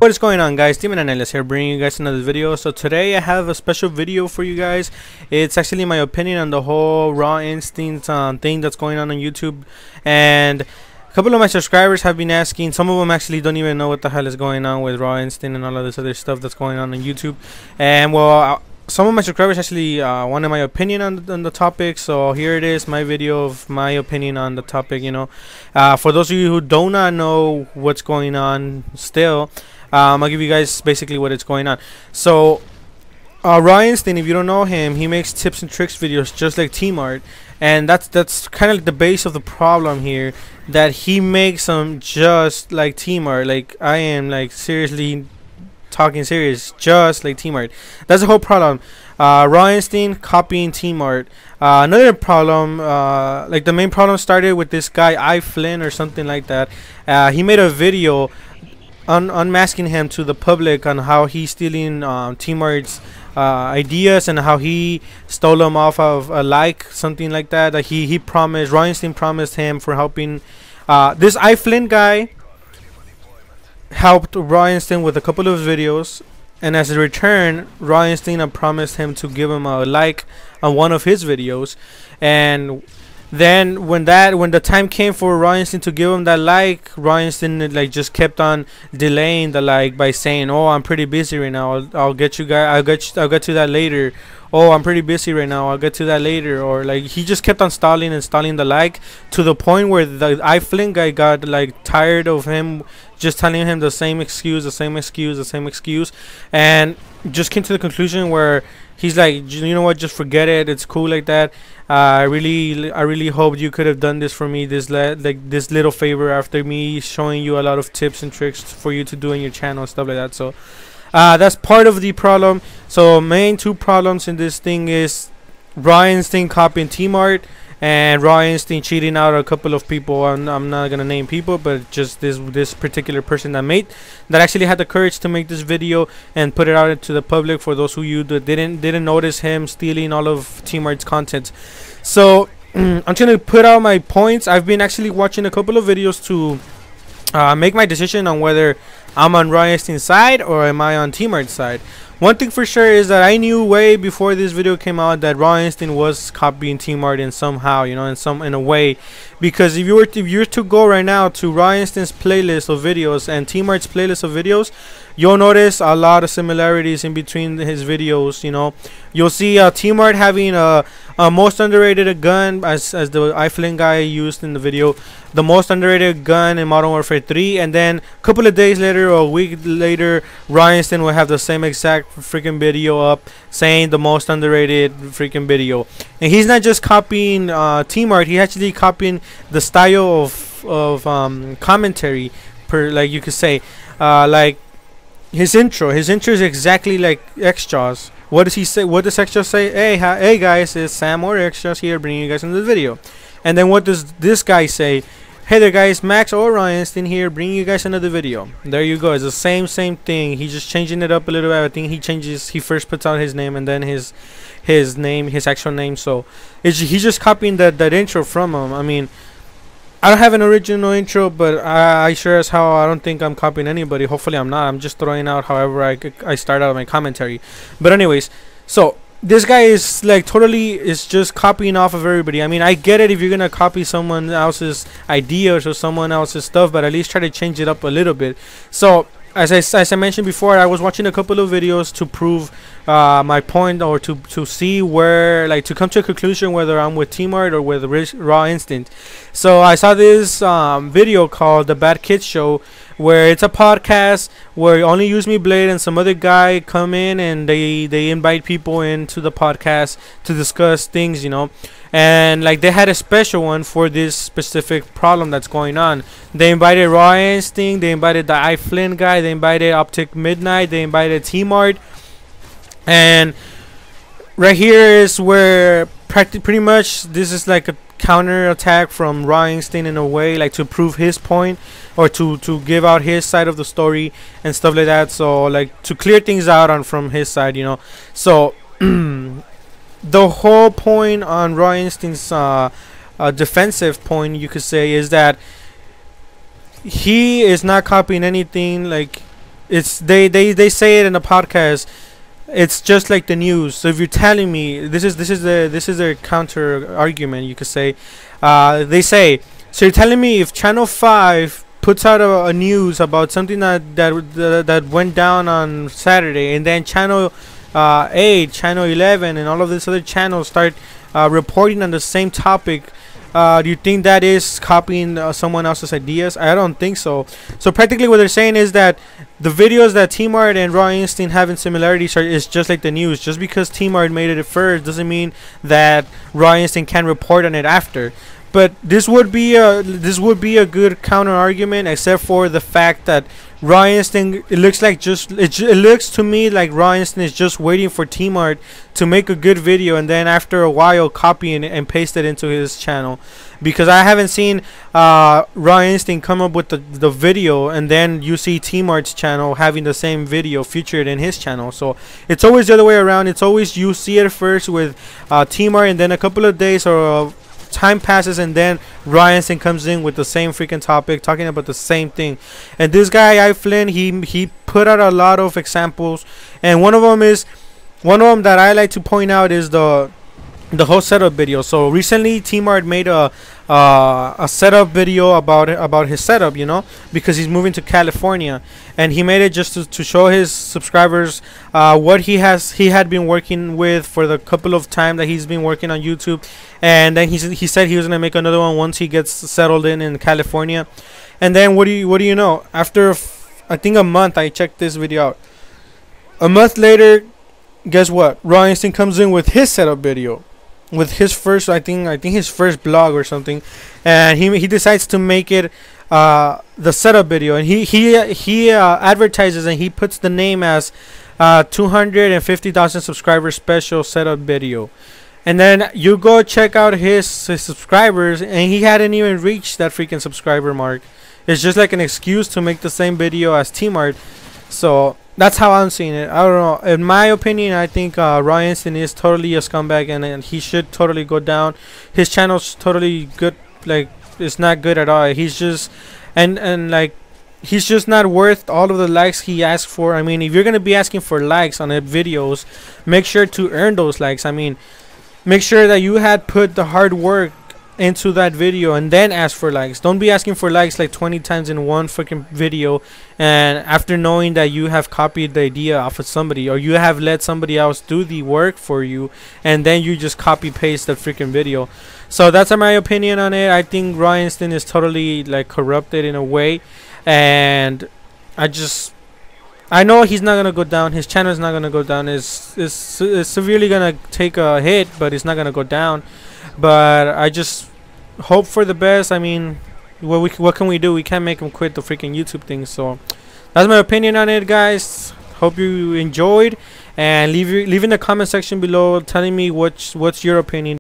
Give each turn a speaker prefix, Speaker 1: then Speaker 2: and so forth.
Speaker 1: What is going on, guys? Demon Analyst here, bringing you guys another video. So today I have a special video for you guys. It's actually my opinion on the whole Rawinstinct thing that's going on YouTube, and a couple of my subscribers have been asking. Some of them actually don't even know what the hell is going on with Rawinstinct and all of this other stuff that's going on YouTube. And well, some of my subscribers actually wanted my opinion on the topic, so here it is, my video of my opinion on the topic. For those of you who do not know what's going on still, I'll give you guys basically what is going on. So Rawinstinct, if you don't know him, he makes tips and tricks videos just like T-Mart, and that's kind of like the base of the problem here, that he makes them just like T-Mart. Like, I am like seriously talking serious, just like T-Mart. That's the whole problem. Rawinstinct copying T-Mart. Another problem, like the main problem started with this guy or something like that. He made a video unmasking him to the public on how he's stealing T-Mart's ideas, and how he stole them off of a something like that. That he promised, Rawinstinct promised him for helping this guy helped Rawinstinct with a couple of videos, and as a return, Rawinstinct promised him to give him a like on one of his videos. And then when the time came for Rawinstinct to give him that like, Rawinstinct like just kept on delaying the like by saying, "Oh, I'm pretty busy right now. I'll get you guys. I'll get to that later. Oh, I'm pretty busy right now. I'll get to that later." Or like he just kept on stalling the like, to the point where the guy got like tired of him just telling him the same excuse, and just came to the conclusion where he's like, "You know what, just forget it, it's cool like that. I really hoped you could have done this for me, this little favor, after me showing you a lot of tips and tricks for you to do in your channel and stuff like that." So that's part of the problem. So main two problems in this thing is Rawinstinct copying T-Mart, and Rawinstinct cheating out a couple of people. I'm not gonna name people, but just this particular person that actually had the courage to make this video and put it out into the public, for those who didn't notice him stealing all of T-Mart's content. So I'm trying to put out my points. I've been actually watching a couple of videos to make my decision on whether I'm on Rawinstingt's side or am I on T-Mart's side. One thing for sure is that I knew way before this video came out that Rawinstinct was copying T-Mart in somehow, in a way, because if you were to go right now to Rawinstingt's playlist of videos and T-Mart's playlist of videos, you'll notice a lot of similarities in between his videos. You'll see T-Mart having a most underrated gun, as the guy used in the video, the most underrated gun in Modern Warfare 3, and then a couple of days later or a week later, Rawinstinct will have the same exact freaking video up saying the most underrated freaking video. And he's not just copying T-Mart, he's actually copying the style of commentary, like you could say, like his intro is exactly like X-Jaws. What does he say? What does X-Jaws say? Hey guys, it's Sam or X-Jaws here, bringing you guys into the video. And then what does this guy say? "Hey there guys, Max or Rawinstinct here, bringing you guys another video." There you go. It's the same thing. He's just changing it up a little bit. I think he first puts out his name and then his actual name. So he's just copying that intro from him. I mean, I don't have an original intro, but I sure as hell I don't think I'm copying anybody. Hopefully I'm not. I'm just throwing out however I start out my commentary. But anyways, so this guy is like is just copying off of everybody. I mean, I get it if you're gonna copy someone else's ideas or someone else's stuff, but at least try to change it up a little bit. So as I mentioned before, I was watching a couple of videos to prove my point, or to see where, like, to come to a conclusion whether I'm with T-Mart or with Rawinstinct. So I saw this video called The Bad Kids Show, where it's a podcast where only Use Me Blade and some other guy come in, and they invite people into the podcast to discuss things, and like they had a special one for this specific problem that's going on. They invited Rawinstinct, they invited the guy, they invited Optic Midnight, they invited T-Mart, and right here is where pretty much this is like a counter attack from Rawinstinct in a way, like to prove his point, or to give out his side of the story and stuff like that. So like to clear things out from his side, so the whole point on Rawinstinct's defensive point, you could say, is that he is not copying anything. Like, it's they say it in the podcast. It's just like the news. So if you're telling me this is their counter argument, you could say, they say, so you're telling me if Channel 5 puts out a news about something that went down on Saturday, and then Channel 8, Channel 11, and all of these other channels start reporting on the same topic, do you think that is copying someone else's ideas? I don't think so. So practically what they're saying is that the videos that T-Mart and Raw Instinct have in similarities is just like the news. Just because T-Mart made it at first doesn't mean that Raw Instinct can report on it after. But this would be a good counter argument, except for the fact that Raw Instinct, it looks to me like Raw Instinct is just waiting for T-Mart to make a good video, and then after a while copy it and paste it into his channel. Because I haven't seen Raw Instinct come up with the video, and then you see T-Mart's channel having the same video featured in his channel. So it's always the other way around. It's always you see it first with T-Mart, and then a couple of days or time passes, and then Rawinstinct comes in with the same freaking topic, talking about the same thing. And this guy, Flynn, he put out a lot of examples, and one of them that I like to point out is the whole setup video. So recently T-Mart made a setup video about his setup, you know, because he's moving to California, and he made it just to show his subscribers what he had been working with for the couple of time that he's been working on YouTube. And then he said he was gonna make another one once he gets settled in California. And then what do you know, after I think a month, I checked this video out, a month later, guess what, Rawinstinct comes in with his setup video, with his first, I think his first blog or something, and he decides to make it the setup video, and he advertises, and he puts the name as 250,000 subscribers special setup video. And then you go check out his subscribers, and he hadn't even reached that freaking subscriber mark. It's just like an excuse to make the same video as T-Mart. So that's how I'm seeing it. I don't know. In my opinion, I think Rawinstinct is totally a scumbag, and he should totally go down. His channel's totally good. Like, it's not good at all. He's just like, he's just not worth all of the likes he asks for. I mean, if you're gonna be asking for likes on the videos, make sure to earn those likes. I mean, make sure that you had put the hard work into that video and then ask for likes. Don't be asking for likes like 20 times in one freaking video, and after knowing that you have copied the idea off of somebody, or you have let somebody else do the work for you, and then you just copy paste the freaking video. So that's my opinion on it. I think Rawinstinct is totally like corrupted in a way, and I know he's not gonna go down. His channel is not gonna go down. It's severely gonna take a hit, but it's not gonna go down. But I just hope for the best. I mean, what can we do? We can't make him quit the freaking YouTube thing. So that's my opinion on it, guys. Hope you enjoyed, and leave in the comment section below telling me what's your opinion.